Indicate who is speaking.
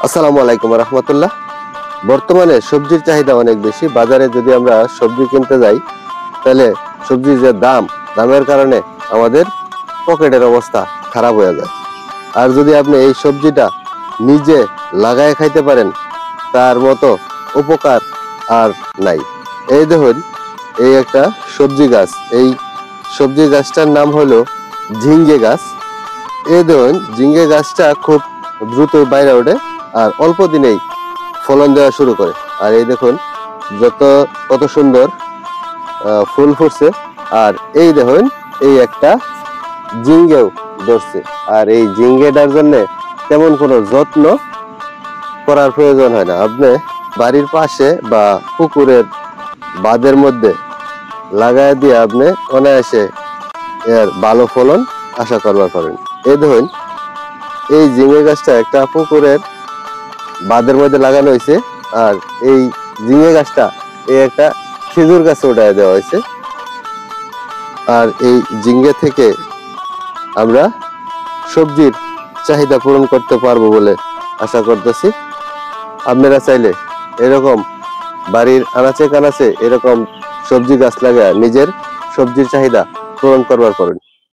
Speaker 1: আসসালামু আলাইকুম রহমতুল্লাহ। বর্তমানে সবজির চাহিদা অনেক বেশি। বাজারে যদি আমরা সবজি কিনতে যাই তাহলে সবজির যে দামের কারণে আমাদের পকেটের অবস্থা খারাপ হয়ে যায়। আর যদি আপনি এই সবজিটা নিজে লাগায় খাইতে পারেন তার মতো উপকার আর নাই। এই দেখুন, এই একটা সবজি গাছ, এই সবজি গাছটার নাম হলো ঝিঙ্গে গাছ। এই দেখুন, ঝিঙ্গে গাছটা খুব দ্রুত বাইরে ওঠে আর অল্প দিনেই ফলন দেওয়া শুরু করে। আর এই দেখুন কত সুন্দর ফুল ফুটছে। আর এই দেখুন, এই একটা ঝিঙ্গেও ধরছে। আর এই ঝিঙ্গেটার জন্য তেমন কোনো যত্ন করার প্রয়োজন হয় না। আপনি বাড়ির পাশে বা পুকুরের বাঁধের মধ্যে লাগায় দিয়ে আপনি অনায়াসে এর ভালো ফলন আশা করবার পারেন। এই দেখুন, এই ঝিঙ্গে গাছটা একটা পুকুরের বাঁধের মধ্যে লাগানো হয়েছে। আর এই ঝিঙ্গে গাছটা এই একটা খেজুর গাছে উঠায় দেওয়া হয়েছে। আর এই ঝিঙ্গে থেকে আমরা সবজির চাহিদা পূরণ করতে পারবো বলে আশা করতেছি। আপনারা চাইলে এরকম বাড়ির আনাচে কানাচে এরকম সবজি গাছ লাগায় নিজের সবজির চাহিদা পূরণ করবার পারেন।